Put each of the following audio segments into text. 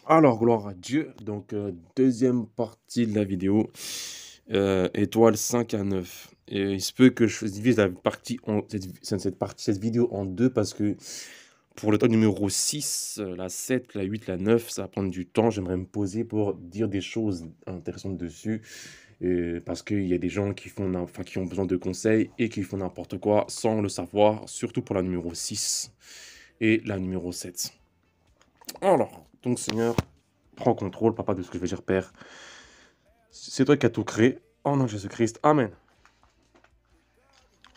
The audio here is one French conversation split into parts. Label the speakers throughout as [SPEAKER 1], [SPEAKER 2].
[SPEAKER 1] Alors, gloire à Dieu. Donc, deuxième partie de la vidéo. Étoile 5 à 9. Et il se peut que je divise la partie cette vidéo en deux parce que pour l'étoile numéro 6, la 7, la 8, la 9, ça va prendre du temps. J'aimerais me poser pour dire des choses intéressantes dessus. Parce qu'il y a des gens qui ont besoin de conseils et qui font n'importe quoi sans le savoir, surtout pour la numéro 6 et la numéro 7. Alors, donc Seigneur, prends contrôle, papa, de ce que je vais dire, Père. C'est toi qui as tout créé. Au nom de Jésus-Christ. Amen.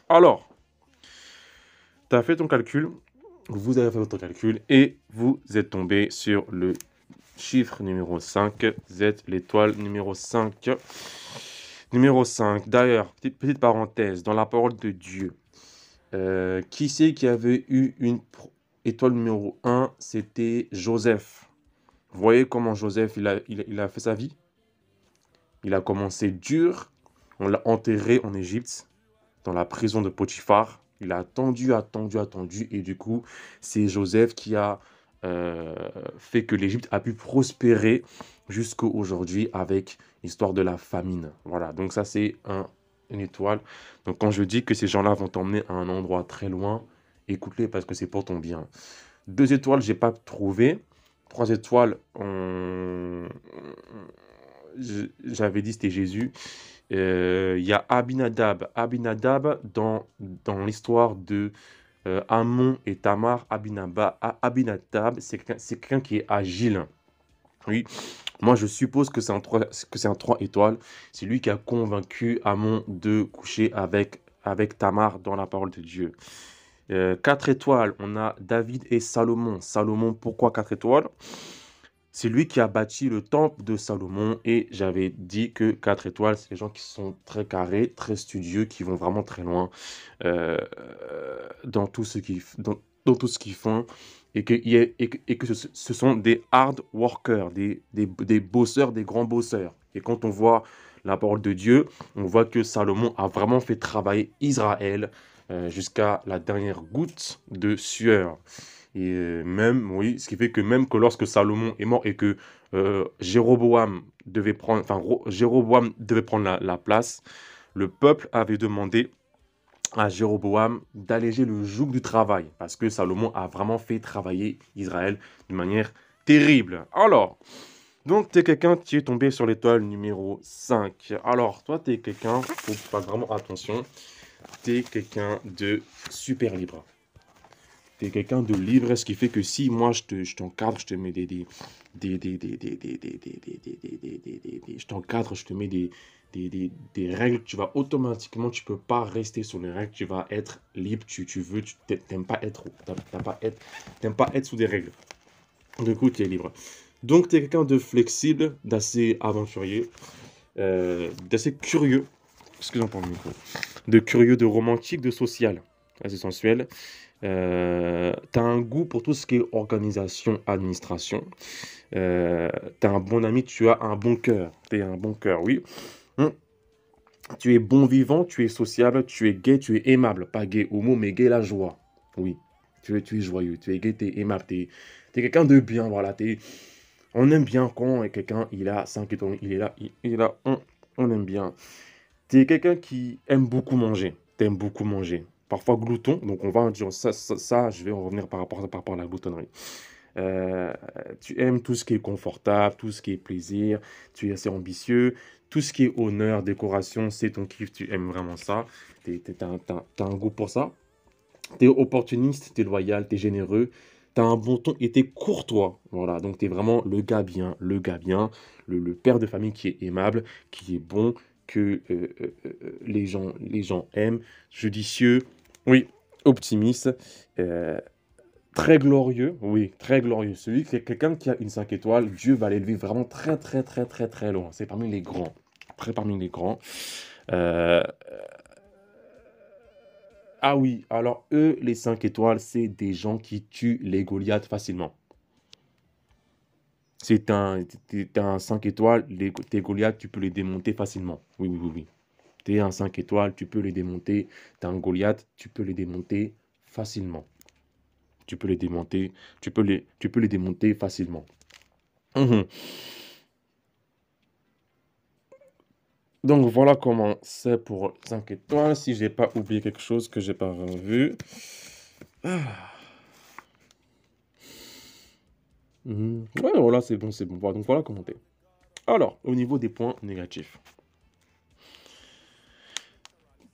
[SPEAKER 1] Alors, tu as fait ton calcul. Vous avez fait votre calcul. Et vous êtes tombé sur le chiffre numéro 5. Vous êtes l'étoile numéro 5. Numéro 5. D'ailleurs, petite parenthèse. Dans la parole de Dieu, qui c'est qui avait eu une étoile numéro 1? C'était Joseph. Vous voyez comment Joseph, il a fait sa vie? Il a commencé dur. On l'a enterré en Égypte, dans la prison de Potiphar. Il a attendu. Et du coup, c'est Joseph qui a fait que l'Égypte a pu prospérer jusqu'à aujourd'hui avec l'histoire de la famine. Voilà, donc ça, c'est une étoile. Donc quand je dis que ces gens-là vont t'emmener à un endroit très loin, écoute-les parce que c'est pour ton bien. 2 étoiles, j'ai pas trouvé. 3 étoiles, j'avais dit c'était Jésus. Il y a Abinadab. Abinadab, dans l'histoire de Amon et Tamar, Abinadab, c'est quelqu'un qui est agile. Oui, moi je suppose que c'est un 3 étoiles. C'est lui qui a convaincu Amon de coucher avec Tamar dans la parole de Dieu. 4 étoiles, on a David et Salomon. Salomon, pourquoi 4 étoiles? C'est lui qui a bâti le temple de Salomon et j'avais dit que 4 étoiles, c'est les gens qui sont très carrés, très studieux, qui vont vraiment très loin euh, dans tout ce dans tout ce qu'ils font et que ce sont des hard workers, des bosseurs, des grands bosseurs. Et quand on voit la parole de Dieu, on voit que Salomon a vraiment fait travailler Israël jusqu'à la dernière goutte de sueur. Et même, oui, ce qui fait que même que lorsque Salomon est mort et que Jéroboam devait prendre la place, le peuple avait demandé à Jéroboam d'alléger le joug du travail, parce que Salomon a vraiment fait travailler Israël de manière terrible. Alors, donc tu es quelqu'un qui est tombé sur l'étoile numéro 5. Alors, toi, tu es quelqu'un, faut faire vraiment attention, tu es quelqu'un de super libre. Tu es quelqu'un de libre, ce qui fait que si moi je t'encadre, je te mets je t'encadre, je te mets des règles, tu peux pas rester sur les règles, tu vas être libre, tu veux, t'aimes pas être, t'aimes pas être sous des règles. Du coup, tu es libre. Donc, tu es quelqu'un de flexible, d'assez aventurier, d'assez curieux, excusez-moi pour le micro, de curieux, de romantique, de social, assez sensuel. Tu as un goût pour tout ce qui est organisation, administration. Tu as un bon ami, tu as un bon cœur. Tu es un bon cœur, oui. Hum. Tu es bon vivant, tu es sociable, tu es gai, tu es aimable. Pas gay homo, mais gai la joie. Oui. Tu es joyeux, tu es gai, tu es aimable. Tu es quelqu'un de bien, voilà. On aime bien quand quelqu'un, il a 5 étoiles, il est là, on aime bien. Tu es quelqu'un qui aime beaucoup manger. Tu aimes beaucoup manger. Parfois glouton, donc on va en dire ça, je vais en revenir par rapport à la gloutonnerie. Euh, Tu aimes tout ce qui est confortable, tout ce qui est plaisir, tu es assez ambitieux, tout ce qui est honneur, décoration, c'est ton kiff, tu aimes vraiment ça, t'as un goût pour ça. Tu es opportuniste, tu es loyal, tu es généreux, tu as un bon ton et tu es courtois. Voilà, donc tu es vraiment le gars bien, le père de famille qui est aimable, qui est bon, que les gens aiment, judicieux, oui, optimiste, euh, très glorieux, oui, très glorieux. Celui qui est quelqu'un qui a une 5 étoiles, Dieu va l'élever vraiment très loin. C'est parmi les grands, très parmi les grands. Euh, Ah oui, alors eux, les 5 étoiles, c'est des gens qui tuent les Goliaths facilement. T'es un 5 étoiles, tes Goliaths, tu peux les démonter facilement. Oui. T'es un 5 étoiles, tu peux les démonter. T'es un Goliath, tu peux les démonter facilement. Tu peux les démonter, tu peux les démonter facilement. Mhm. Donc voilà comment c'est pour 5 étoiles. Si j'ai pas oublié quelque chose que j'ai pas vu. Ah. Ouais, voilà, c'est bon, c'est bon. Voilà, donc voilà comment t'es. Alors, au niveau des points négatifs.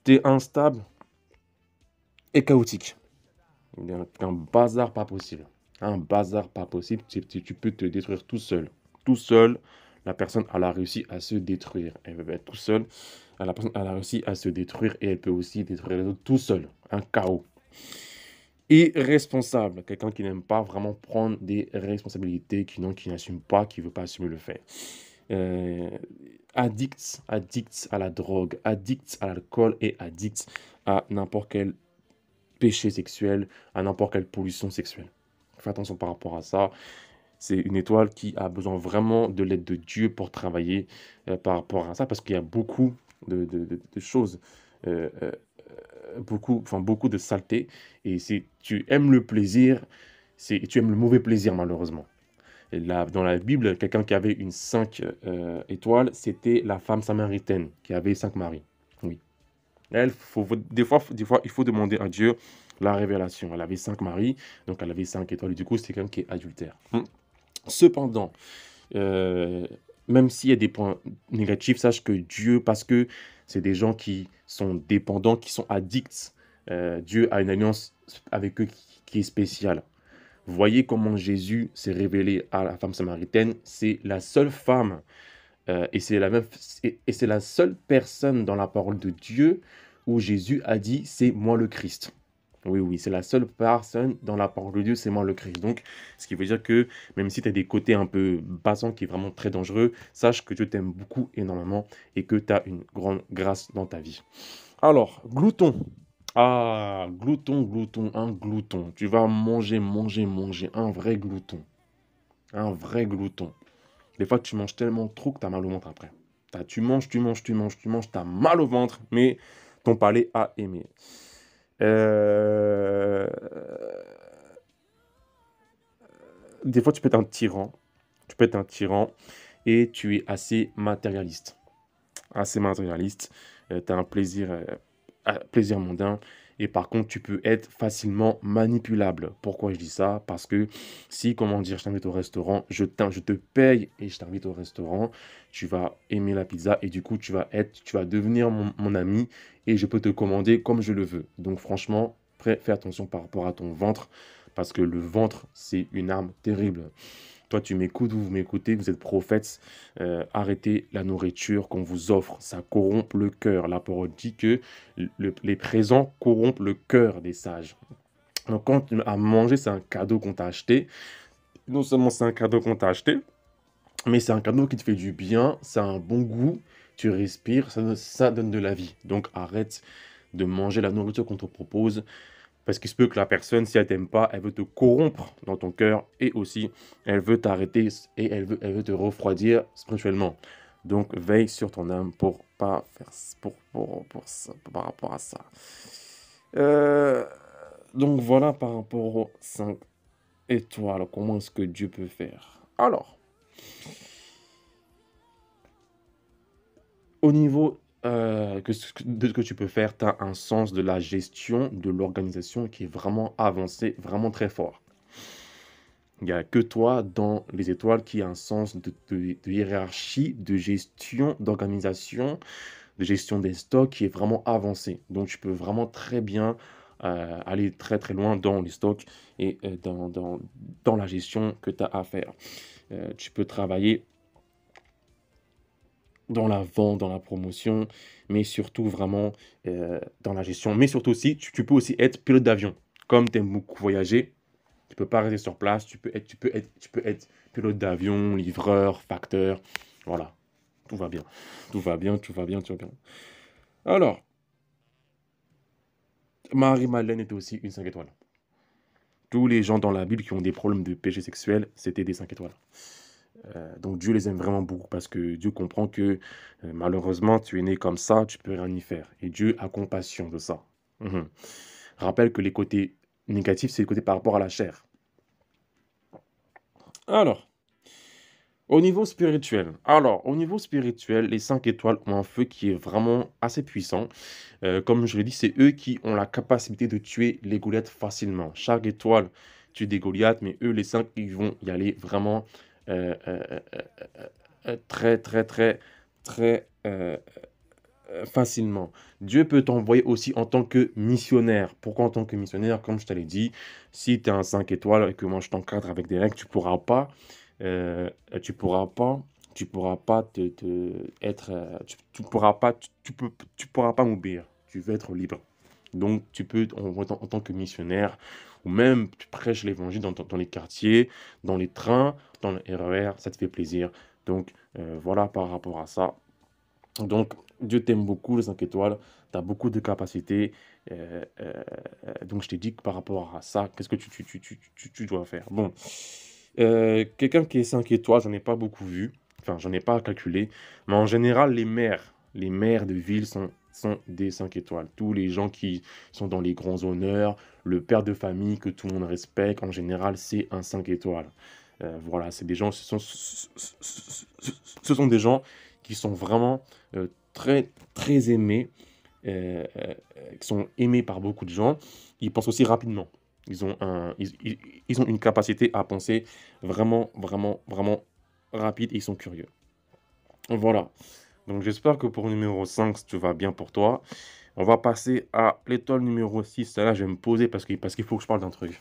[SPEAKER 1] T'es instable et chaotique. Il y a un bazar pas possible. Un bazar pas possible. Tu peux te détruire tout seul. Tout seul, la personne, elle a réussi à se détruire. Elle veut être tout seul. La personne, elle a réussi à se détruire et elle peut aussi détruire les autres tout seul. Un chaos. Irresponsable. Quelqu'un qui n'aime pas vraiment prendre des responsabilités, qui n'assume pas, qui ne veut pas assumer le fait. Euh, addict à la drogue, addict à l'alcool et addict à n'importe quel péché sexuel, à n'importe quelle pollution sexuelle. Fais attention par rapport à ça. C'est une étoile qui a besoin vraiment de l'aide de Dieu pour travailler par rapport à ça, parce qu'il y a beaucoup de choses, euh, euh, beaucoup de saleté. Et si tu aimes le plaisir, tu aimes le mauvais plaisir, malheureusement. Et là, dans la Bible, quelqu'un qui avait une 5 étoiles, c'était la femme samaritaine qui avait 5 maris. Oui. Elle, des fois, il faut demander à Dieu la révélation. Elle avait 5 maris, donc elle avait 5 étoiles. Et du coup, c'est quelqu'un qui est adultère. Cependant, euh, même s'il y a des points négatifs, sache que Dieu, parce que c'est des gens qui sont dépendants, qui sont addicts, Dieu a une alliance avec eux qui est spéciale. Voyez comment Jésus s'est révélé à la femme samaritaine. C'est la seule femme et c'est la seule personne dans la parole de Dieu où Jésus a dit, c'est moi le Christ. Oui, oui, c'est la seule personne dans la parole de Dieu, c'est moi le Christ. Donc, ce qui veut dire que même si tu as des côtés un peu bassants qui est vraiment très dangereux, sache que Dieu t'aime beaucoup, énormément, et que tu as une grande grâce dans ta vie. Alors, glouton. Ah, glouton, glouton, un glouton. Tu vas manger, manger, manger. Un vrai glouton. Un vrai glouton. Des fois, tu manges tellement trop que tu as mal au ventre après. Tu manges, tu manges, tu manges, tu manges, tu as mal au ventre, mais ton palais a aimé. Euh, Des fois, tu peux être un tyran. Tu peux être un tyran et tu es assez matérialiste. Assez matérialiste. Tu as un plaisir mondain. Et par contre, tu peux être facilement manipulable. Pourquoi je dis ça? Parce que si, comment dire, je t'invite au restaurant, je te paye et je t'invite au restaurant, tu vas aimer la pizza et du coup, tu vas devenir mon ami et je peux te commander comme je le veux. Donc franchement, fais attention par rapport à ton ventre parce que le ventre, c'est une arme terrible. Toi, tu m'écoutes, vous m'écoutez, vous êtes prophètes. Arrêtez la nourriture qu'on vous offre. Ça corrompt le cœur. La parole dit que les présents corrompent le cœur des sages. Donc, quand à manger, c'est un cadeau qu'on t'a acheté. Non seulement c'est un cadeau qu'on t'a acheté, mais c'est un cadeau qui te fait du bien. Ça a un bon goût. Tu respires, ça donne de la vie. Donc, arrête de manger la nourriture qu'on te propose. Parce qu'il se peut que la personne, si elle t'aime pas, elle veut te corrompre dans ton cœur et aussi elle veut t'arrêter et elle veut te refroidir spirituellement. Donc veille sur ton âme pour pas faire par rapport à ça. Euh, donc voilà par rapport aux 5 étoiles, comment est-ce que Dieu peut faire. Alors, au niveau de ce que tu peux faire, tu as un sens de la gestion, de l'organisation qui est vraiment avancé, vraiment très fort. Il n'y a que toi dans les étoiles qui a un sens de hiérarchie, de gestion, d'organisation, de gestion des stocks qui est vraiment avancé. Donc tu peux vraiment très bien aller très très loin dans les stocks et dans la gestion que tu as à faire. Tu peux travailler dans la vente, dans la promotion, mais surtout vraiment dans la gestion. Mais surtout aussi, tu peux aussi être pilote d'avion. Comme tu aimes beaucoup voyager, tu peux pas rester sur place, tu peux être pilote d'avion, livreur, facteur, voilà, tout va bien. Tout va bien, tout va bien, tout va bien. Alors, Marie-Madeleine était aussi une 5 étoiles. Tous les gens dans la Bible qui ont des problèmes de péché sexuel, c'était des 5 étoiles. Donc Dieu les aime vraiment beaucoup parce que Dieu comprend que malheureusement tu es né comme ça, tu peux rien y faire. Et Dieu a compassion de ça. Mhm. Rappelle que les côtés négatifs, c'est les côtés par rapport à la chair. Alors, Au niveau spirituel, alors, au niveau spirituel, les 5 étoiles ont un feu qui est vraiment assez puissant. Comme je l'ai dit, c'est eux qui ont la capacité de tuer les Goliaths facilement. Chaque étoile tue des Goliaths, mais eux, les 5, ils vont y aller vraiment très, très, très, très facilement. Dieu peut t'envoyer aussi en tant que missionnaire. Pourquoi en tant que missionnaire? Comme je te l'ai dit, si tu es un 5 étoiles et que moi je t'encadre avec des règles, euh, tu pourras pas, tu pourras pas être, tu pourras pas, tu pourras pas m'obéir. Tu veux être libre. Donc, tu peux, en tant que missionnaire, ou même tu prêches l'évangile dans les quartiers, dans les trains, dans le RER, ça te fait plaisir. Donc, voilà par rapport à ça. Donc, Dieu t'aime beaucoup, les 5 étoiles, tu as beaucoup de capacités. Donc, je t'ai dit que par rapport à ça, qu'est-ce que tu dois faire? Bon, quelqu'un qui est 5 étoiles, j'en ai pas beaucoup vu, enfin, j'en ai pas calculé, mais en général, les maires de ville sont des 5 étoiles. Tous les gens qui sont dans les grands honneurs, le père de famille que tout le monde respecte, en général, c'est un 5 étoiles. Voilà, c'est des gens, ce sont des gens qui sont vraiment très, très aimés, qui sont aimés par beaucoup de gens. Ils pensent aussi rapidement. Ils ont une capacité à penser vraiment, vraiment, vraiment rapide et ils sont curieux. Voilà. Donc j'espère que pour numéro 5, tu vas bien pour toi. On va passer à l'étoile numéro 6. Là, je vais me poser parce qu'il faut que je parle d'un truc.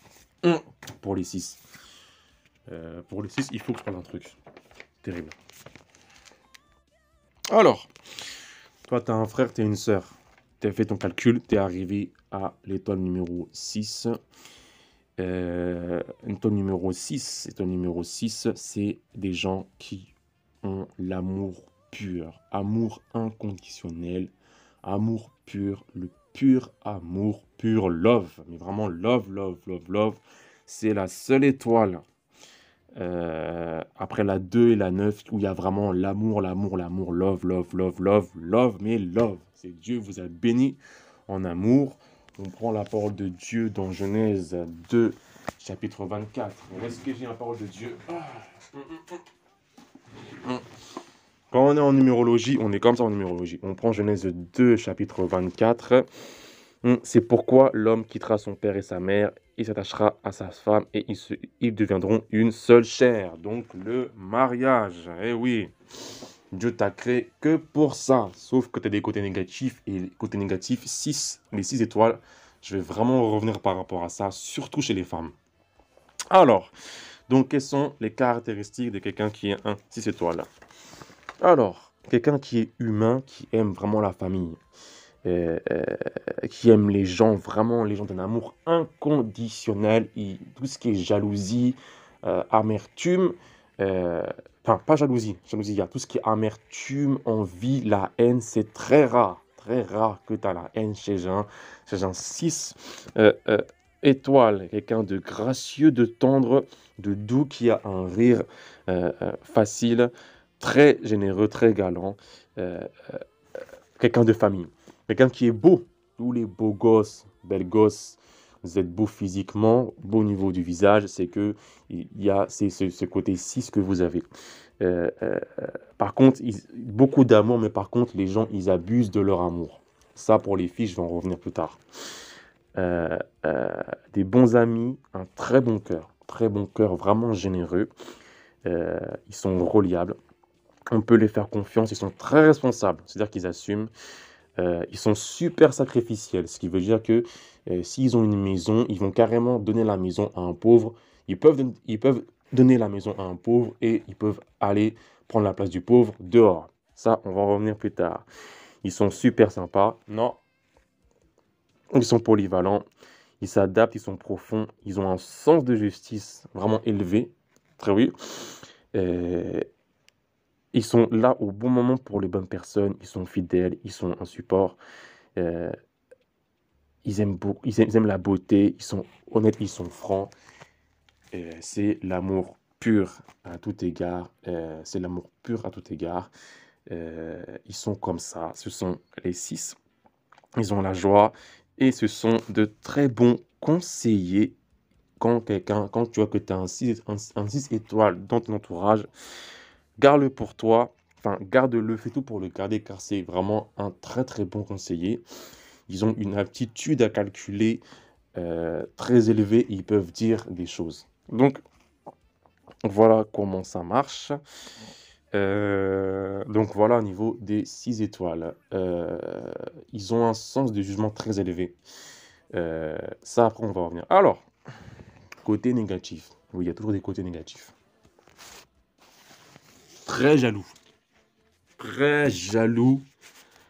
[SPEAKER 1] Pour les 6. Pour les 6, il faut que je parle d'un truc. Terrible. Alors, toi, tu as un frère, tu as une sœur. Tu as fait ton calcul, tu es arrivé à l'étoile numéro 6. Étoile numéro 6, c'est des gens qui ont l'amour pur, amour inconditionnel, amour pur, le pur amour, pur love, mais vraiment love, love, love, love. C'est la seule étoile après la 2 et la 9 où il y a vraiment l'amour, l'amour, l'amour, love, love, love, love, love, mais love. C'est Dieu vous a béni en amour. On prend la parole de Dieu dans Genèse 2, chapitre 24. Est-ce que j'ai la parole de Dieu? Quand on est en numérologie, on est comme ça en numérologie. On prend Genèse 2, chapitre 24. C'est pourquoi l'homme quittera son père et sa mère, il s'attachera à sa femme et ils deviendront une seule chair. Donc le mariage, eh oui, Dieu t'a créé que pour ça. Sauf que tu as des côtés négatifs et les côtés négatifs, 6, les 6 étoiles, je vais vraiment revenir par rapport à ça, surtout chez les femmes. Alors, donc quelles sont les caractéristiques de quelqu'un qui est un 6 étoiles? Alors, quelqu'un qui est humain, qui aime vraiment la famille. Qui aime les gens, vraiment les gens d'un amour inconditionnel, tout ce qui est jalousie, amertume, enfin pas jalousie, il y a tout ce qui est amertume, envie, la haine, c'est très rare que tu as la haine chez un 6 étoiles, quelqu'un de gracieux, de tendre, de doux, qui a un rire facile, très généreux, très galant, quelqu'un de famille. Quelqu'un qui est beau. Tous les beaux gosses, belles gosses, vous êtes beau physiquement, beau au niveau du visage, c'est que il y a ce côté 6 que vous avez. Euh, euh, Par contre, beaucoup d'amour, mais par contre, les gens, ils abusent de leur amour. Ça, pour les filles, je vais en revenir plus tard. Euh, euh, des bons amis, un très bon cœur, vraiment généreux. Ils sont reliables. On peut les faire confiance, ils sont très responsables, c'est-à-dire qu'ils assument. Ils sont super sacrificiels, ce qui veut dire que s'ils ont une maison, ils vont carrément donner la maison à un pauvre. Ils peuvent donner la maison à un pauvre et ils peuvent aller prendre la place du pauvre dehors. Ça, on va en revenir plus tard. Ils sont super sympas. Non, ils sont polyvalents. Ils s'adaptent, ils sont profonds. Ils ont un sens de justice vraiment élevé. Très oui. Euh, Ils sont là au bon moment pour les bonnes personnes. Ils sont fidèles. Ils sont un support. Euh, ils aiment la beauté, ils sont honnêtes, ils sont francs. C'est l'amour pur à tout égard. C'est l'amour pur à tout égard. Ils sont comme ça. Ce sont les 6. Ils ont la joie et ce sont de très bons conseillers. Quand tu vois que tu as un 6 étoiles dans ton entourage, Garde-le pour toi. Enfin, garde-le, fais tout pour le garder car c'est vraiment un très très bon conseiller. Ils ont une aptitude à calculer très élevée et ils peuvent dire des choses. Donc, voilà comment ça marche. Donc voilà au niveau des 6 étoiles. Ils ont un sens de jugement très élevé. Ça, après, on va revenir. Alors, côté négatif. Oui, il y a toujours des côtés négatifs. Très jaloux. Très jaloux.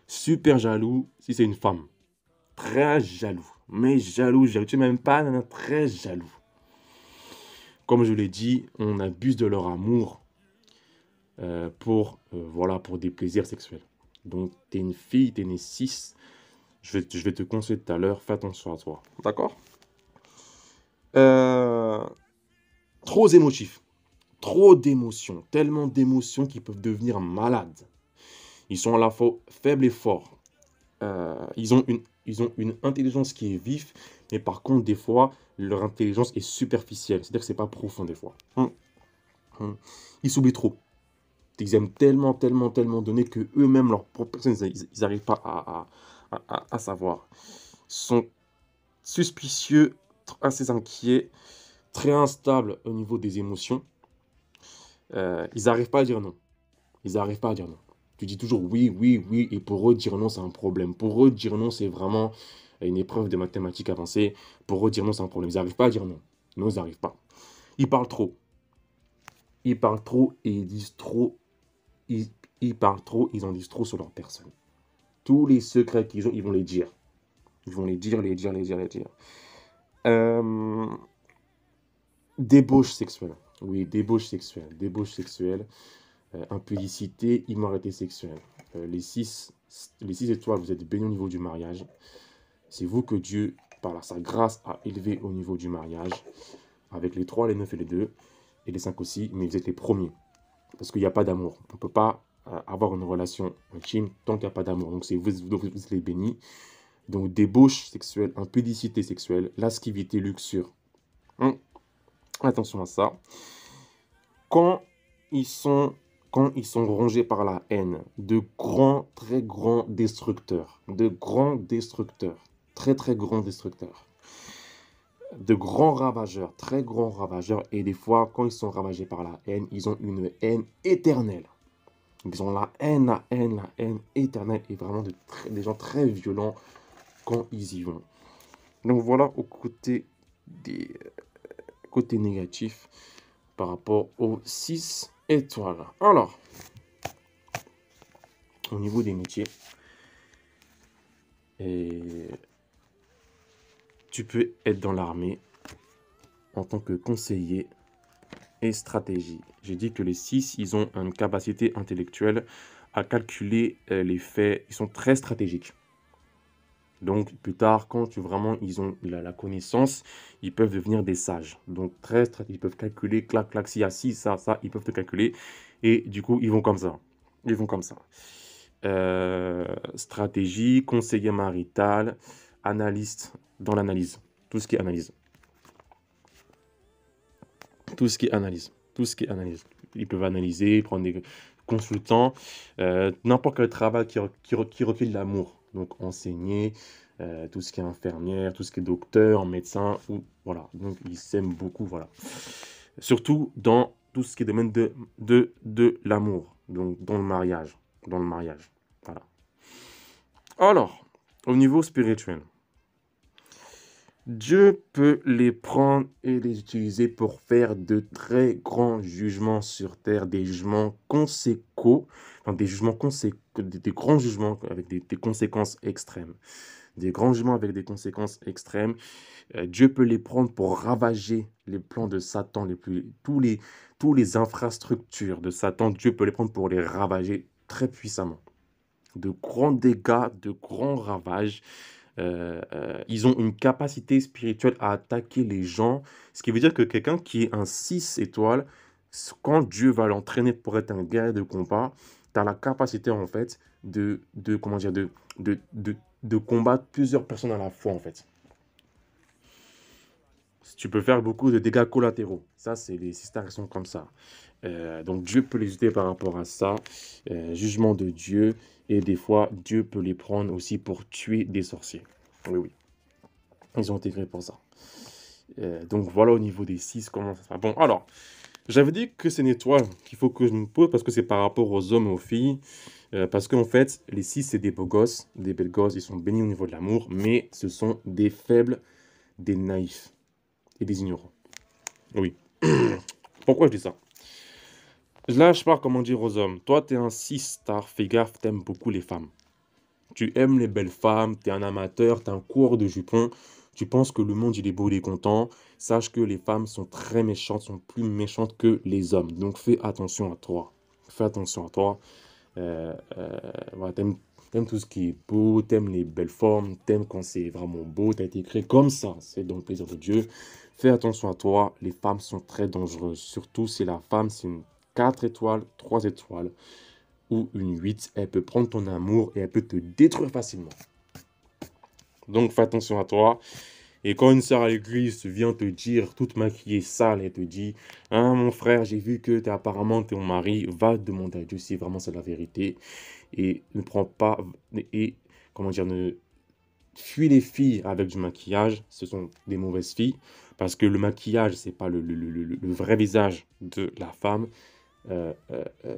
[SPEAKER 1] Super jaloux si c'est une femme. Très jaloux. Mais jaloux, jaloux. Tu sais même pas, non, non, très jaloux. Comme je l'ai dit, on abuse de leur amour voilà, pour des plaisirs sexuels. Donc, t'es une fille, t'es né 6. Je vais te conseiller tout à l'heure, fais attention à toi. D'accord? Euh, Trop émotifs. Trop d'émotions. Tellement d'émotions qu'ils peuvent devenir malades. Ils sont à la fois faibles et forts. Ils ont une intelligence qui est vive, mais par contre, des fois, leur intelligence est superficielle. C'est-à-dire que c'est pas profond, des fois. Ils s'oublient trop. Ils aiment tellement, tellement, tellement donner que eux-mêmes, leur propre personne, ils n'arrivent pas à savoir. Ils sont suspicieux, assez inquiets, très instables au niveau des émotions. Ils n'arrivent pas à dire non. Ils n'arrivent pas à dire non. Tu dis toujours oui, oui, oui, et pour eux, dire non, c'est un problème. Pour eux, dire non, c'est vraiment une épreuve de mathématiques avancées. Pour eux, dire non, c'est un problème. Ils n'arrivent pas à dire non. Non, ils n'arrivent pas. Ils parlent trop. Ils parlent trop et ils disent trop. Ils parlent trop, ils en disent trop sur leur personne. Tous les secrets qu'ils ont, ils vont les dire. Ils vont les dire, les dire, les dire, les dire. Débauche sexuelle. Oui, débauche sexuelle. Débauche sexuelle. Impudicité, immoralité sexuelle. Les 6 étoiles, vous êtes bénis au niveau du mariage. C'est vous que Dieu, par sa grâce, a élevé au niveau du mariage. Avec les 3, les 9 et les 2. Et les 5 aussi. Mais vous êtes les premiers. Parce qu'il n'y a pas d'amour. On ne peut pas avoir une relation intime tant qu'il n'y a pas d'amour. Donc, vous êtes les bénis. Donc, débauche sexuelle, impudicité sexuelle, lascivité, luxure. Attention à ça. Quand ils sont rongés par la haine, de grands, très grands destructeurs, de grands destructeurs, très, très grands destructeurs, de grands ravageurs, très grands ravageurs, et des fois, quand ils sont ravagés par la haine, ils ont une haine éternelle. Ils ont la haine éternelle, et vraiment des gens très violents quand ils y vont. Donc voilà au côté négatif par rapport aux 6 étoiles. Alors, au niveau des métiers, tu peux être dans l'armée en tant que conseiller et stratégie. J'ai dit que les 6, ils ont une capacité intellectuelle à calculer les faits. Ils sont très stratégiques. Donc, plus tard, quand ils ont la connaissance, ils peuvent devenir des sages. Donc, très stratégiques. Ils peuvent calculer, clac, clac, s'il y a ci, ça, ça, ils peuvent te calculer. Et du coup, ils vont comme ça. Ils vont comme ça. Stratégie, conseiller marital, analyste dans l'analyse. Tout ce qui est analyse. Tout ce qui est analyse. Tout ce qui est analyse. Ils peuvent analyser, prendre des consultants, n'importe quel travail qui requiert de l'amour. Donc enseigner, tout ce qui est infirmière, tout ce qui est docteur, médecin, voilà. Donc ils s'aiment beaucoup, voilà. Surtout dans tout ce qui est domaine de l'amour, donc dans le mariage. Dans le mariage, voilà. Alors, au niveau spirituel, Dieu peut les prendre et les utiliser pour faire de très grands jugements sur terre, des jugements conséquents, enfin des grands jugements avec des conséquences extrêmes. Des grands jugements avec des conséquences extrêmes. Dieu peut les prendre pour ravager les plans de Satan, tous les infrastructures de Satan. Dieu peut les prendre pour les ravager très puissamment. De grands dégâts, de grands ravages. Ils ont une capacité spirituelle à attaquer les gens, ce qui veut dire que quelqu'un qui est un 6 étoiles, quand Dieu va l'entraîner pour être un guerrier de combat, tu as la capacité en fait comment dire, de combattre plusieurs personnes à la fois en fait. Tu peux faire beaucoup de dégâts collatéraux. Ça, c'est les 6 stars qui sont comme ça. Donc Dieu peut les aider par rapport à ça, jugement de Dieu, et des fois Dieu peut les prendre aussi pour tuer des sorciers. Oui, oui, ils ont été créés pour ça. Donc voilà au niveau des 6, comment ça se passe. Bon, alors, j'avais dit que c'est une étoile qu'il faut que je me pose parce que c'est par rapport aux hommes et aux filles. Parce qu'en fait, les 6, c'est des beaux gosses, des belles gosses, ils sont bénis au niveau de l'amour, mais ce sont des faibles, des naïfs et des ignorants. Oui. Pourquoi je dis ça? Là, je parle comment dire aux hommes. Toi, t'es un 6 star, fais gaffe, t'aimes beaucoup les femmes. Tu aimes les belles femmes, t'es un amateur, t'es un coureur de jupons. Tu penses que le monde, il est beau, il est content. Sache que les femmes sont très méchantes, sont plus méchantes que les hommes. Donc fais attention à toi. Fais attention à toi. Voilà, t'aimes tout ce qui est beau, t'aimes les belles formes, t'aimes quand c'est vraiment beau, t'as été créé comme ça, c'est dans le plaisir de Dieu. Fais attention à toi, les femmes sont très dangereuses, surtout si la femme c'est une 4 étoiles, 3 étoiles ou une 8, elle peut prendre ton amour et elle peut te détruire facilement. Donc fais attention à toi. Et quand une sœur à l'église vient te dire, toute maquillée, sale, elle te dit, hein, mon frère, j'ai vu que apparemment ton mari, va demander à Dieu si vraiment c'est la vérité. Et ne prends pas, et comment dire, ne fuis les filles avec du maquillage, ce sont des mauvaises filles, parce que le maquillage, c'est pas le vrai visage de la femme. Euh, euh, euh,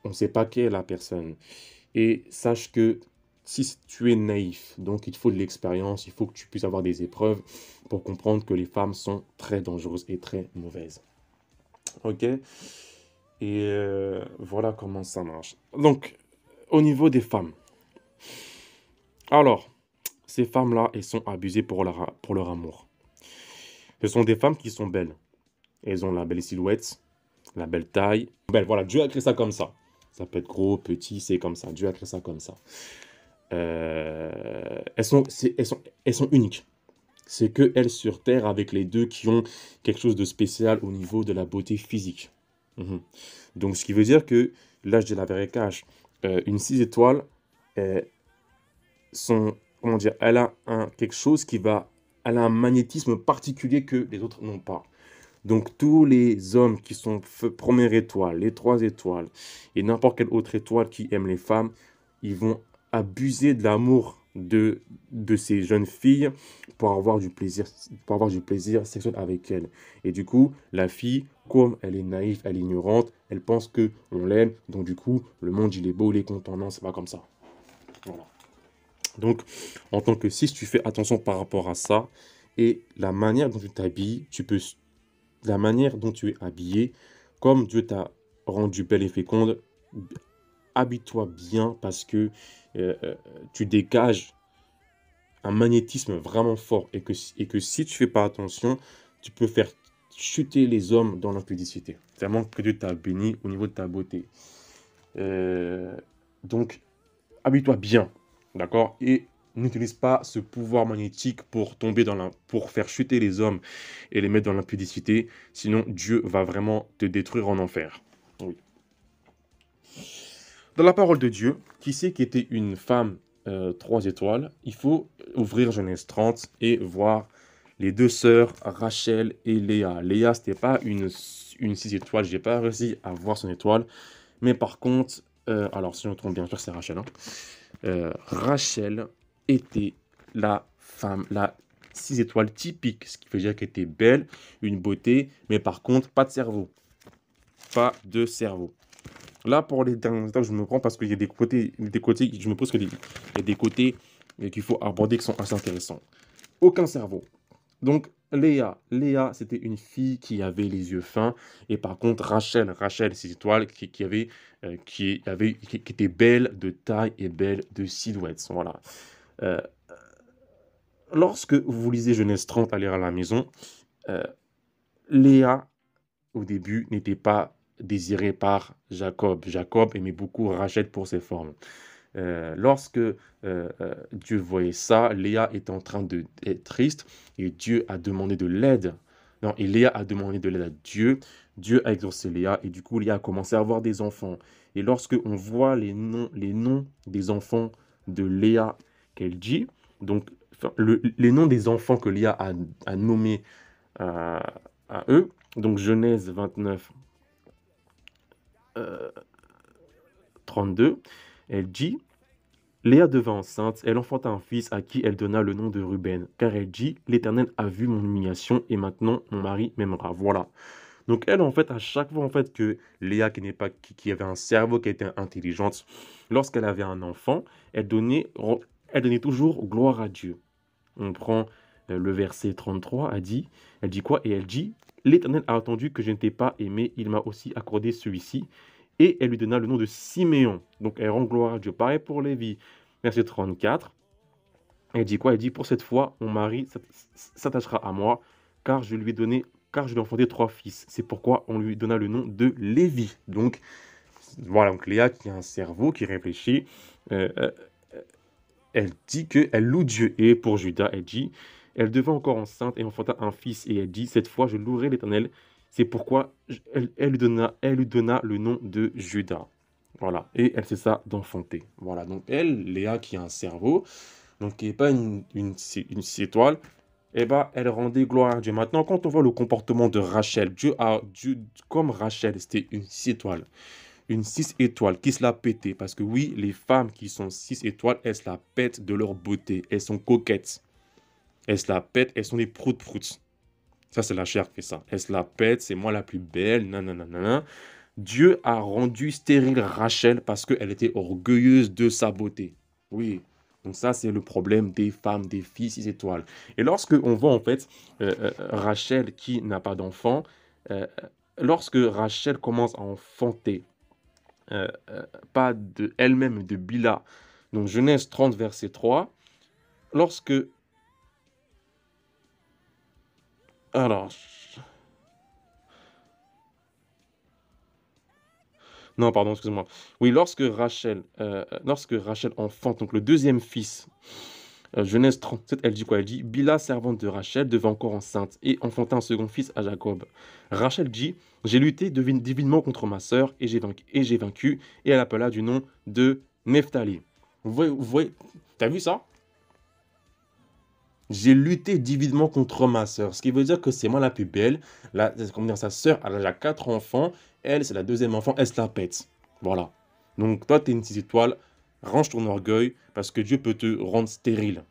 [SPEAKER 1] on ne sait pas qui est la personne. Et sache que si tu es naïf, donc il faut de l'expérience, il faut que tu puisses avoir des épreuves pour comprendre que les femmes sont très dangereuses et très mauvaises. Ok? Et voilà comment ça marche. Donc, au niveau des femmes. Alors, ces femmes-là, elles sont abusées pour leur amour. Ce sont des femmes qui sont belles. Elles ont la belle silhouette, la belle taille. Belle, voilà, Dieu a créé ça comme ça. Ça peut être gros, petit, c'est comme ça. Dieu a créé ça comme ça. Elles sont uniques. C'est que elles sur Terre avec les deux qui ont quelque chose de spécial au niveau de la beauté physique. Mhm. Donc, ce qui veut dire que, là, je dis la vérité cache, une 6 étoiles, euh, comment dire, quelque chose elle a un magnétisme particulier que les autres n'ont pas. Donc, tous les hommes qui sont première étoile, les 3 étoiles, et n'importe quelle autre étoile qui aime les femmes, ils vont abuser de l'amour de ces jeunes filles pour avoir du plaisir sexuel avec elles. Et du coup, la fille, comme elle est naïve, elle est ignorante, elle pense que on l'aime, donc du coup, le monde, il est beau, il est content. Non, c'est pas comme ça. Voilà. Donc, en tant que 6, tu fais attention par rapport à ça. Et la manière dont tu t'habilles, la manière dont tu es habillé, comme Dieu t'a rendu belle et féconde, habille-toi bien parce que euh, euh, tu dégages un magnétisme vraiment fort et que si tu fais pas attention, tu peux faire chuter les hommes dans l'impudicité. C'est vraiment que Dieu t'a béni au niveau de ta beauté. Euh, donc, habille-toi bien, d'accord? Et n'utilise pas ce pouvoir magnétique pour pour faire chuter les hommes et les mettre dans l'impudicité, sinon Dieu va vraiment te détruire en enfer. Oui. Dans la parole de Dieu, qui sait qui était une femme 3 étoiles, il faut ouvrir Genèse 30 et voir les deux sœurs, Rachel et Léa. Léa, c'était pas une 6 étoiles, j'ai pas réussi à voir son étoile, mais par contre, alors si je me trompe bien sûr, c'est Rachel, hein. Rachel était la femme, la 6 étoiles typique, ce qui veut dire qu'elle était belle, une beauté, mais par contre, pas de cerveau. Pas de cerveau. Là, pour les derniers étapes, je me prends parce qu'il y a des côtés, je me pose il y a des côtés qu'il faut aborder qui sont assez intéressants. Aucun cerveau. Donc, Léa, c'était une fille qui avait les yeux fins, et par contre, Rachel, 6 étoiles, qui était belle de taille et belle de silhouette. Voilà. Euh, Lorsque vous lisez Genèse 30 à lire à la maison, euh, Léa, au début, n'était pas désirée par Jacob. Jacob aimait beaucoup Rachel pour ses formes. Lorsque Dieu voyait ça, Léa était en train d'être triste et Dieu a demandé de l'aide. Non, et Léa a demandé de l'aide à Dieu. Dieu a exaucé Léa et du coup, Léa a commencé à avoir des enfants. Et lorsque on voit les noms des enfants de Léa qu'elle dit, donc les noms des enfants que Léa a nommés à eux, donc Genèse 29, euh, 32, elle dit, Léa devint enceinte, elle enfanta un fils à qui elle donna le nom de Ruben, car elle dit, l'Éternel a vu mon humiliation et maintenant mon mari m'aimera. Voilà. Donc elle, en fait, à chaque fois en fait que Léa, qui avait un cerveau, qui était intelligente, lorsqu'elle avait un enfant, elle donnait toujours gloire à Dieu. On prend le verset 33, elle dit quoi? Et elle dit, l'Éternel a entendu que je ne t'ai pas aimé, il m'a aussi accordé celui-ci. Et elle lui donna le nom de Siméon. Donc elle rend gloire à Dieu. Pareil pour Lévi. Verset 34, elle dit quoi? Elle dit, pour cette fois, mon mari s'attachera à moi, car je lui ai enfanté 3 fils. C'est pourquoi on lui donna le nom de Lévi. Donc, voilà, donc Léa qui a un cerveau, qui réfléchit, euh, euh, elle dit qu'elle loue Dieu. Et pour Judas, elle dit, elle devint encore enceinte et enfanta un fils. Et elle dit, cette fois, je louerai l'Éternel. C'est pourquoi elle lui donna le nom de Judas. Voilà, et elle cessa d'enfanter. Voilà, donc elle, Léa, qui a un cerveau, donc qui n'est pas une étoile, eh ben, elle rendait gloire à Dieu. Maintenant, quand on voit le comportement de Rachel, Dieu, comme Rachel, c'était une 6 étoiles qui se la pétait. Parce que oui, les femmes qui sont 6 étoiles, elles se la pètent de leur beauté. Elles sont coquettes. Elles se la pètent, elles sont des proutes-proutes. Ça, c'est la chair qui fait ça. Elles se la pètent, c'est moi la plus belle, nanana. Dieu a rendu stérile Rachel parce qu'elle était orgueilleuse de sa beauté. Oui, donc ça, c'est le problème des femmes, des filles 6 étoiles. Et lorsque on voit en fait Rachel qui n'a pas d'enfant, euh, lorsque Rachel commence à enfanter, euh, pas de elle-même, de Bila, donc Genèse 30, verset 3, lorsque... Alors... Non, pardon, excuse-moi. Oui, lorsque Rachel enfante, donc le deuxième fils, Genèse 37, elle dit quoi? Elle dit, Bila, servante de Rachel, devint encore enceinte et enfanta un second fils à Jacob. Rachel dit, j'ai lutté divinement contre ma sœur et j'ai vaincu, et elle appela du nom de Nephtali. Vous voyez, t'as vu ça? J'ai lutté divinement contre ma sœur, ce qui veut dire que c'est moi la plus belle. Comment dire, sa sœur, elle a 4 enfants, elle, c'est la deuxième enfant, elle se la pète. Voilà. Donc toi, tu es une 6 étoiles, range ton orgueil, parce que Dieu peut te rendre stérile.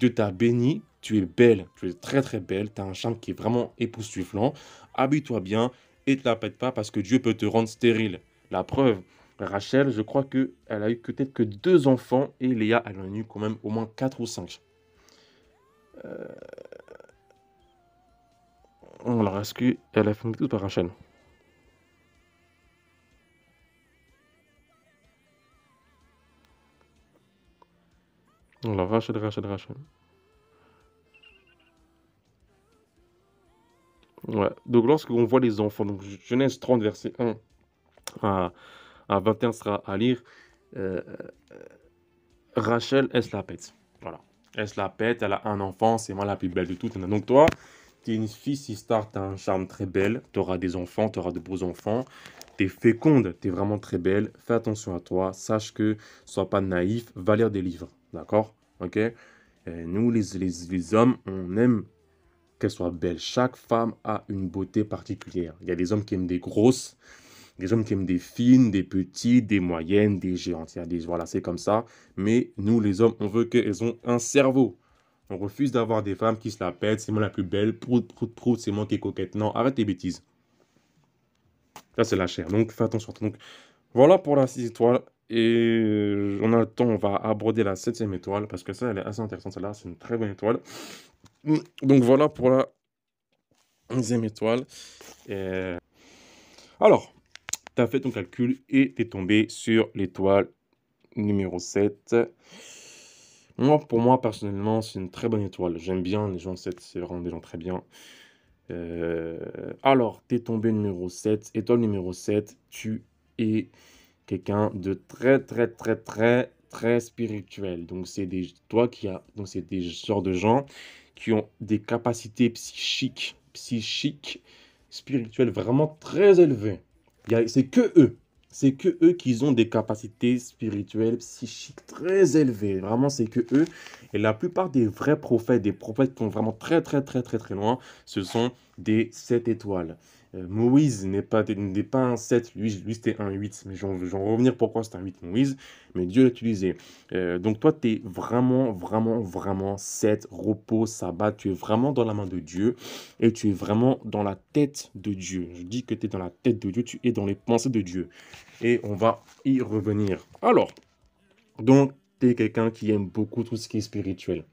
[SPEAKER 1] Dieu t'a béni, tu es belle, tu es très très belle, tu as un charme qui est vraiment époustouflant. Habille-toi bien et te la pète pas parce que Dieu peut te rendre stérile. La preuve, Rachel, je crois qu'elle a eu peut-être que 2 enfants et Léa, elle en a eu quand même au moins 4 ou 5. Alors, est-ce qu'elle a fondé tout par Rachel? Alors, Rachel. Ouais. Donc, lorsqu'on voit les enfants, donc Genèse 30, verset 1 à 21 sera à lire, euh, Rachel, elle se la pète. Voilà. Elle se la pète, elle a un enfant, c'est moi la plus belle de toutes. Donc, toi, tu es une fille, si star, tu as un charme très belle, tu auras des enfants, tu auras de beaux enfants. Tu es féconde, tu es vraiment très belle. Fais attention à toi, sache que sois pas naïf, va lire des livres. D'accord? Ok? Nous, les hommes, on aime qu'elle soit belle. Chaque femme a une beauté particulière. Il y a des hommes qui aiment des grosses, des hommes qui aiment des fines, des petites, des moyennes, des géantes. Voilà, c'est comme ça. Mais nous, les hommes, on veut qu'elles ont un cerveau. On refuse d'avoir des femmes qui se la pètent. C'est moi la plus belle. Prout, c'est moi qui est coquette. Non, arrête tes bêtises. Ça, c'est la chair. Donc, fais attention. Donc, voilà pour la 6 étoiles. Et on a le temps, on va aborder la 7e étoile. Parce que ça, elle est assez intéressante. Celle-là, c'est une très bonne étoile. Donc, voilà pour la 11e étoile. Alors, tu as fait ton calcul et tu es tombé sur l'étoile numéro 7. Pour moi, personnellement, c'est une très bonne étoile. J'aime bien les gens 7, c'est vraiment des gens très bien. Alors, tu es tombé numéro 7. Étoile numéro 7, tu es quelqu'un de très, très, très, très, très spirituel. Donc, donc c'est des genres de gens qui ont des capacités psychiques, spirituelles vraiment très élevées. C'est que eux. C'est que eux qui ont des capacités spirituelles, psychiques très élevées. Vraiment, c'est que eux. Et la plupart des vrais prophètes, des prophètes qui sont vraiment très, très, très, très, très loin, ce sont des 7 étoiles. Moïse n'est pas un 7, lui c'était un 8. Mais j'en vais revenir pourquoi c'est un 8 Moïse, mais Dieu l'a utilisé. Donc toi, tu es vraiment, vraiment, vraiment 7, repos, sabbat, tu es vraiment dans la main de Dieu et tu es vraiment dans la tête de Dieu. Je dis que tu es dans la tête de Dieu, tu es dans les pensées de Dieu. Et on va y revenir. Alors, donc, tu es quelqu'un qui aime beaucoup tout ce qui est spirituel.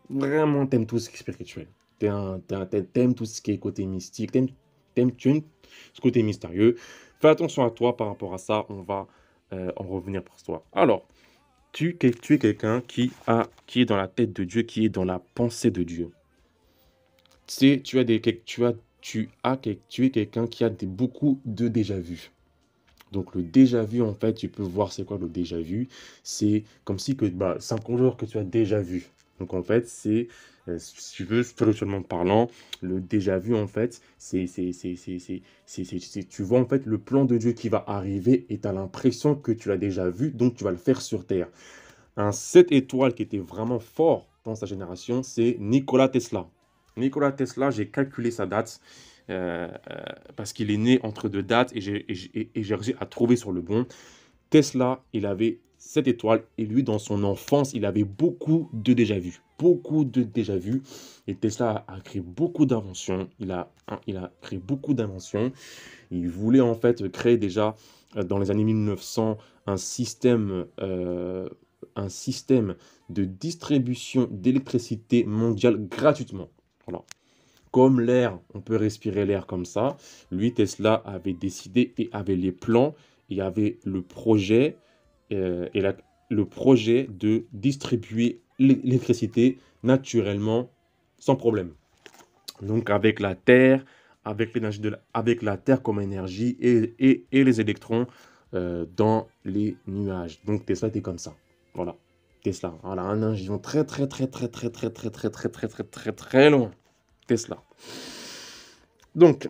[SPEAKER 1] Vraiment, t'aimes tout ce qui est spirituel. T'aimes tout ce qui est côté mystique. Tu aimes ce côté mystérieux. Fais attention à toi par rapport à ça. On va en revenir pour toi. Alors, tu es quelqu'un qui est dans la tête de Dieu, qui est dans la pensée de Dieu. Tu sais, tu es quelqu'un qui a beaucoup de déjà-vu. Donc, le déjà-vu, en fait, tu peux voir c'est quoi le déjà-vu. C'est comme si que, 50 jours que tu as déjà vu. Donc, en fait, si tu veux, spirituellement parlant, le déjà-vu, en fait, tu vois, en fait, le plan de Dieu qui va arriver et tu as l'impression que tu l'as déjà vu, donc tu vas le faire sur Terre. Un 7 étoiles qui était vraiment fort dans sa génération, c'est Nikola Tesla. Nikola Tesla, j'ai calculé sa date parce qu'il est né entre deux dates et j'ai réussi à trouver sur le bon. Tesla, il avait 7 étoiles et lui, dans son enfance, il avait beaucoup de déjà-vu. Beaucoup de déjà-vu. Et Tesla a créé beaucoup d'inventions. Il a créé beaucoup d'inventions. Il voulait en fait créer déjà dans les années 1900 un système de distribution d'électricité mondiale gratuitement. Voilà. Comme l'air, on peut respirer l'air comme ça, lui, Tesla, avait décidé et avait les plans et avait le projet, le projet de distribuer l'électricité naturellement, sans problème. Donc avec la Terre, avec la Terre comme énergie et les électrons dans les nuages. Donc Tesla était comme ça. Voilà. Tesla. Voilà, un ingénieur très très très très très très très très très très très très très loin. Tesla. Donc,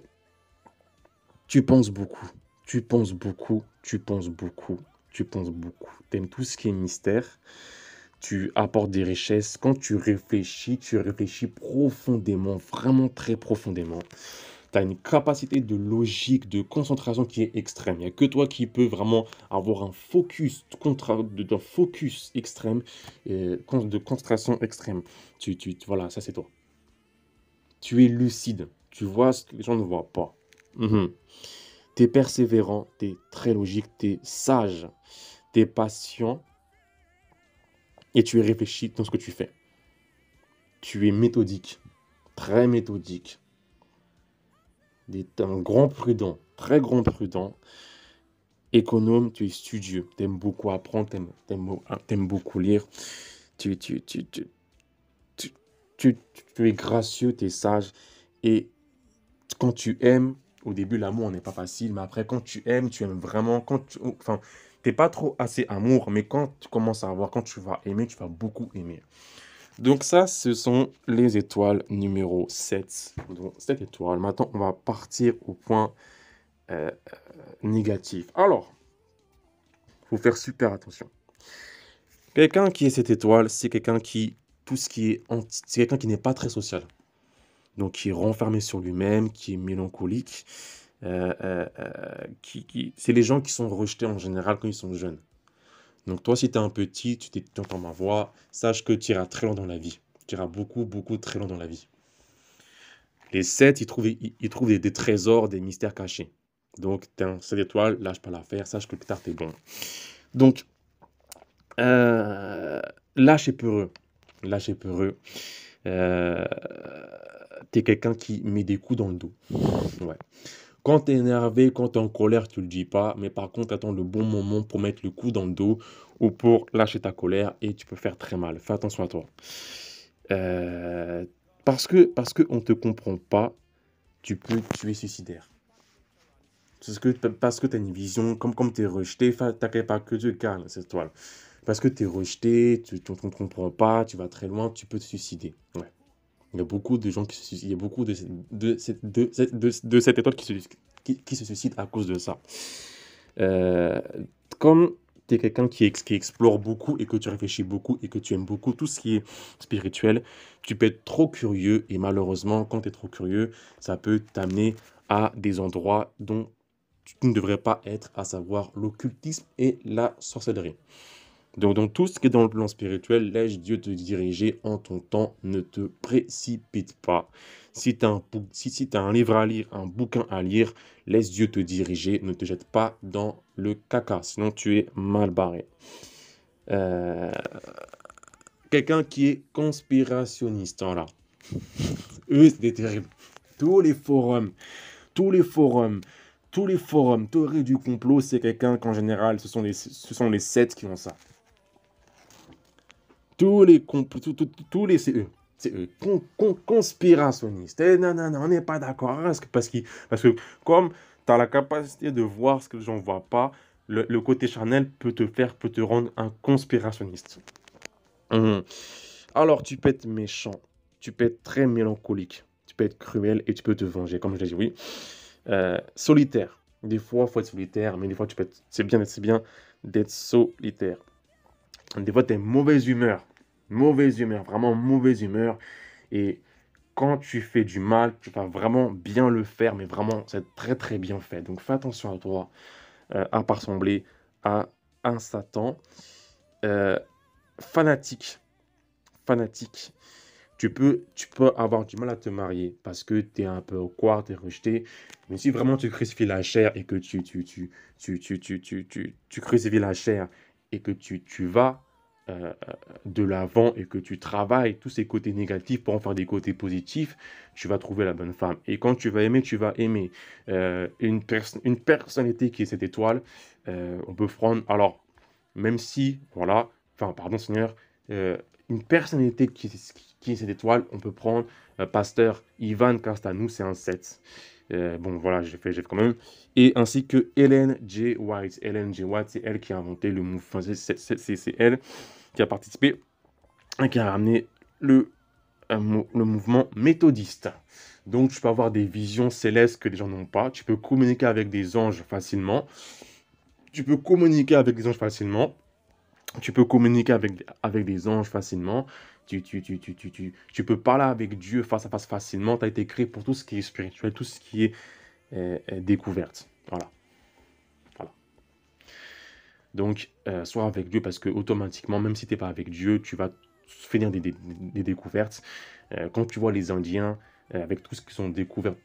[SPEAKER 1] tu penses beaucoup. Tu penses beaucoup. Tu penses beaucoup. Tu penses beaucoup. Tu aimes tout ce qui est mystère. Tu apportes des richesses. Quand tu réfléchis profondément, vraiment très profondément. Tu as une capacité de logique, de concentration qui est extrême. Il n'y a que toi qui peux vraiment avoir un focus, d'un focus extrême, de concentration extrême. Voilà, ça c'est toi. Tu es lucide. Tu vois ce que les gens ne voient pas. Tu es persévérant, tu es très logique, tu es sage, tu es patient et tu es réfléchi dans ce que tu fais. Tu es méthodique, très méthodique. Tu es un grand prudent, très grand prudent. Économe, tu es studieux, tu aimes beaucoup apprendre, tu aimes beaucoup lire. Tu, tu, tu, tu, tu, tu es gracieux, tu es sage. Et quand tu aimes, au début, l'amour n'est pas facile, mais après, quand tu aimes vraiment. Enfin, t'es pas trop assez amour, mais quand tu commences à avoir, quand tu vas aimer, tu vas beaucoup aimer. Donc ça, ce sont les étoiles numéro 7. Donc 7 étoiles. Maintenant, on va partir au point négatif. Alors, il faut faire super attention. Quelqu'un qui est cette étoile, c'est quelqu'un qui, c'est quelqu'un qui n'est pas très social. Donc qui est renfermé sur lui-même, qui est mélancolique. C'est les gens qui sont rejetés en général quand ils sont jeunes. Donc toi, si tu es un petit, tu entends ma voix, sache que tu iras très loin dans la vie. Tu iras beaucoup, beaucoup très loin dans la vie. Les 7, ils trouvent des trésors, des mystères cachés. Donc, t'es un 7 étoiles, lâche pas l'affaire, sache que plus tard, t'es bon. Donc, lâche et peureux. Lâche et peureux. T'es quelqu'un qui met des coups dans le dos. Ouais. Quand tu es énervé, quand tu es en colère, tu le dis pas. Mais par contre, attends le bon moment pour mettre le coup dans le dos ou pour lâcher ta colère et tu peux faire très mal. Fais attention à toi. Parce que on te comprend pas, tu peux tuer suicidaire. Parce que tu as une vision, comme tu es rejeté, t'inquiète pas que Dieu garde cette toile. Parce que tu es rejeté, tu ne comprends pas, tu vas très loin, tu peux te suicider. Ouais. Il y a beaucoup de gens qui se suicident. Il y a beaucoup de cette étoile qui se suicident à cause de ça. Comme tu es quelqu'un qui explore beaucoup et que tu réfléchis beaucoup et que tu aimes beaucoup tout ce qui est spirituel, tu peux être trop curieux et malheureusement, quand tu es trop curieux, ça peut t'amener à des endroits dont tu ne devrais pas être, à savoir l'occultisme et la sorcellerie. Donc, dans tout ce qui est dans le plan spirituel, laisse Dieu te diriger en ton temps, ne te précipite pas. Si tu as, un livre à lire, un bouquin à lire, laisse Dieu te diriger, ne te jette pas dans le caca, sinon tu es mal barré. Euh, Quelqu'un qui est conspirationniste, voilà. Eux, c'est terrible. Tous les forums, tous les forums, tous les forums, théorie du complot, c'est quelqu'un qu'en général, ce sont les sectes qui ont ça. Tous les c'est eux. C'est eux. Conspirationnistes. Non, non, non, on n'est pas d'accord. Parce que comme tu as la capacité de voir ce que les gens ne voient pas, le côté charnel peut te rendre un conspirationniste. Alors, tu peux être méchant, tu peux être très mélancolique, tu peux être cruel et tu peux te venger, comme je l'ai dit, oui. Solitaire. Des fois, il faut être solitaire, mais des fois, c'est bien d'être solitaire. Des fois, tu es mauvaise humeur, vraiment mauvaise humeur. Et quand tu fais du mal, tu vas vraiment bien le faire, mais vraiment, c'est très très bien fait. Donc, fais attention à toi, à pas ressembler à un Satan. Euh, fanatique. Fanatique. Tu peux avoir du mal à te marier parce que tu es un peu au quart, tu es rejeté. Mais si vraiment tu crucifies la chair et que tu crucifies la chair et que tu vas de l'avant et que tu travailles tous ces côtés négatifs pour en faire des côtés positifs, tu vas trouver la bonne femme. Et quand tu vas aimer, tu vas aimer. Une personnalité qui est cette étoile, on peut prendre, alors, même si, voilà, enfin, pardon Seigneur, euh, une personnalité qui est cette étoile, on peut prendre Pasteur Ivan Castanou, c'est un 7. Bon, voilà, j'ai fait quand même. Et ainsi que Ellen G. White. Ellen G. White, c'est elle qui a inventé le mouvement. Enfin, c'est elle qui a participé et qui a ramené le mouvement méthodiste. Donc, tu peux avoir des visions célestes que les gens n'ont pas. Tu peux communiquer avec des anges facilement. Tu peux communiquer avec des anges facilement. Tu peux communiquer avec des anges facilement. Tu peux parler avec Dieu face à face facilement. Tu as été créé pour tout ce qui est spirituel, tout ce qui est découverte. Voilà. Voilà. Donc, sois avec Dieu parce que automatiquement, même si tu n'es pas avec Dieu, tu vas finir des découvertes. Quand tu vois les Indiens, avec tout ce qu'ils ont découvert,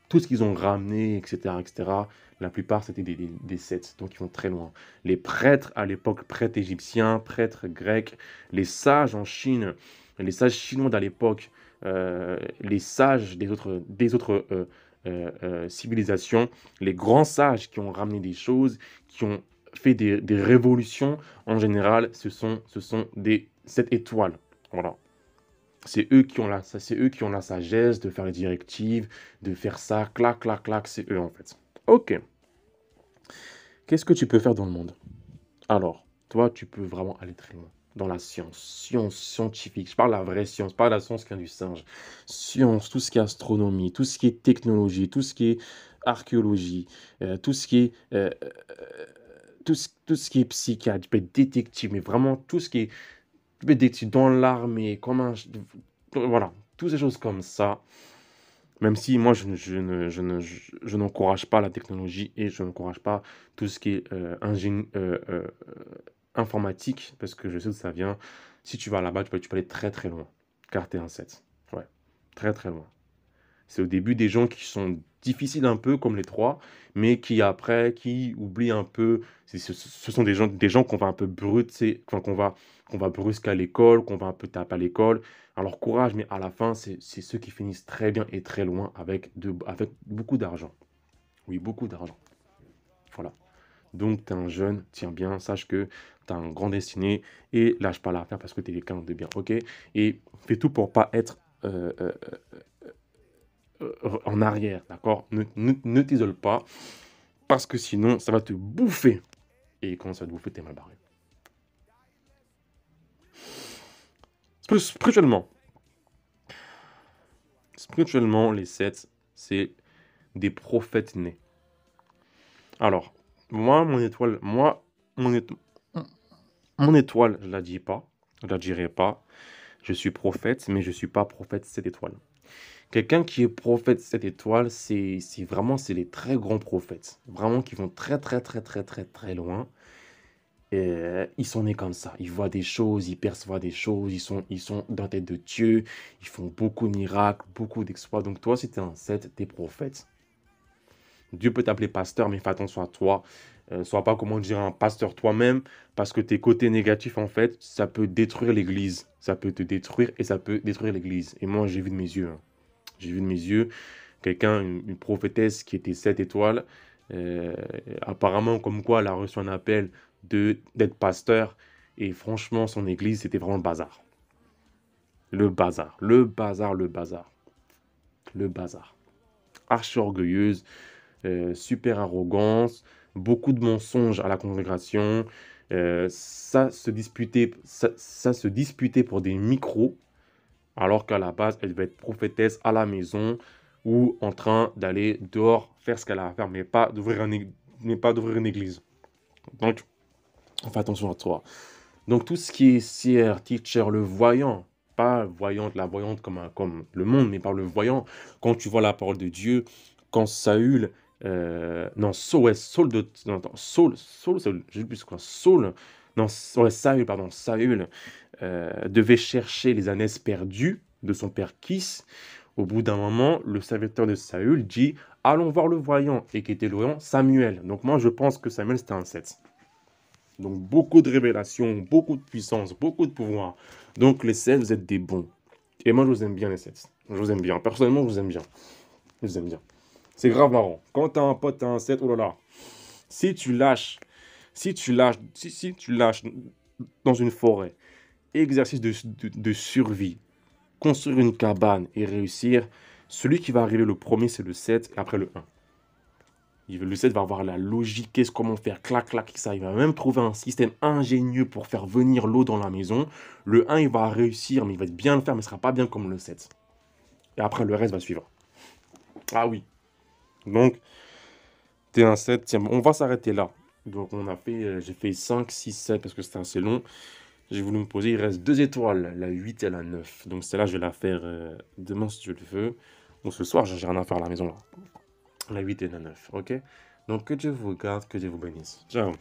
[SPEAKER 1] tout ce qu'ils ont ramené, etc., etc., la plupart, c'était des Seth, donc ils vont très loin. Les prêtres, à l'époque, prêtres égyptiens, prêtres grecs, les sages en Chine, les sages chinois à l'époque, les sages des autres civilisations, les grands sages qui ont ramené des choses, qui ont fait des révolutions, en général, ce sont cette étoile. Voilà. C'est eux qui ont la sagesse de faire les directives, de faire ça, clac, clac, clac, c'est eux en fait. Ok. Qu'est-ce que tu peux faire dans le monde? Alors, toi, tu peux vraiment aller très loin. Dans la science scientifique. Je parle de la vraie science, pas la science qui vient du singe. Science, tout ce qui est astronomie, tout ce qui est technologie, tout ce qui est archéologie, tout ce qui est tout ce qui est psychiatre, tu peux être détective, mais vraiment tout ce qui est tu peux être détective dans l'armée, voilà, toutes ces choses comme ça. Même si moi, je n'encourage pas la technologie et je n'encourage pas tout ce qui est informatique, parce que je sais d'où ça vient. Si tu vas là-bas, tu peux aller très très loin, car tu es un 7. Ouais, très très loin. C'est au début des gens qui sont difficiles un peu, comme les trois, mais qui après, qui oublient un peu. Ce sont des gens qu'on va un peu brusquer, enfin, qu'on va brusquer à l'école, qu'on va un peu taper à l'école. Alors courage, mais à la fin, c'est ceux qui finissent très bien et très loin avec beaucoup d'argent. Oui, beaucoup d'argent. Voilà. Donc, tu es un jeune, tiens bien, sache que tu as un grand destiné et lâche pas l'affaire parce que tu es quelqu'un de bien, ok? Et fais tout pour pas être en arrière, d'accord? Ne t'isole pas, parce que sinon, ça va te bouffer. Et quand ça va te bouffer, t'es mal barré. Spirituellement, les 7, c'est des prophètes nés. Alors, mon, éto- mon étoile, je la dis pas, je la dirai pas. Je suis prophète, mais je suis pas prophète cette étoile. Quelqu'un qui est prophète 7 étoiles, c'est vraiment, c'est les très grands prophètes. Vraiment, qui vont très, très, très, très, très, très loin. Ils sont nés comme ça. Ils voient des choses, ils perçoivent des choses, ils sont dans la tête de Dieu. Ils font beaucoup de miracles, beaucoup d'exploits. Donc toi, si tu es un 7, tu es prophète. Dieu peut t'appeler pasteur, mais fais attention à toi. Sois pas, comment dire, un pasteur toi-même, parce que tes côtés négatifs, en fait, ça peut détruire l'église. Ça peut te détruire et ça peut détruire l'église. Et moi, j'ai vu de mes yeux, hein. J'ai vu de mes yeux quelqu'un, une prophétesse qui était 7 étoiles. euh, Apparemment, comme quoi, elle a reçu un appel d'être pasteur. Et franchement, son église, c'était vraiment le bazar. Le bazar, le bazar, le bazar, le bazar. Archi orgueilleuse, super arrogance, beaucoup de mensonges à la congrégation. Ça se disputait pour des micros, alors qu'à la base, elle devait être prophétesse à la maison ou en train d'aller dehors faire ce qu'elle a à faire, mais pas d'ouvrir une église. Donc, fais attention à toi. Donc, tout ce qui est seer, teacher, le voyant, pas voyante, la voyante comme le monde, mais par le voyant, quand tu vois la parole de Dieu, quand Saül, non, Saul, ouais, Saul, non, attends, Saul, je sais plus quoi, Saul, non, ouais, Saül, pardon, Saül, devait chercher les ânesses perdues de son père Kis. Au bout d'un moment, le serviteur de Saül dit, allons voir le voyant, et qui était le voyant Samuel. Donc moi, je pense que Samuel, c'était un 7. Donc beaucoup de révélations, beaucoup de puissance, beaucoup de pouvoir. Donc les 7, vous êtes des bons. Et moi, je vous aime bien les 7. Je vous aime bien. Personnellement, je vous aime bien. Je vous aime bien. C'est grave marrant. Quand t'as un pote, t'as un 7, oh là là. Si tu lâches, si tu lâches dans une forêt, exercice de survie, construire une cabane et réussir, celui qui va arriver le premier, c'est le 7 et après le 1. Le 7 va avoir la logique, qu'est-ce comment faire, clac, clac, ça. Il va même trouver un système ingénieux pour faire venir l'eau dans la maison. Le 1, il va réussir, mais il va bien le faire, mais ce ne sera pas bien comme le 7. Et après, le reste va suivre. Ah oui. Donc, t'es un 7. Tiens, on va s'arrêter là. Donc, j'ai fait 5, 6, 7 parce que c'était assez long. J'ai voulu me poser. Il reste 2 étoiles, la 8 et la 9. Donc, celle-là, je vais la faire demain si tu le veux. Bon, ce soir, j'ai rien à faire à la maison là. La 8 et la 9, ok? Donc, que Dieu vous garde, que Dieu vous bénisse. Ciao.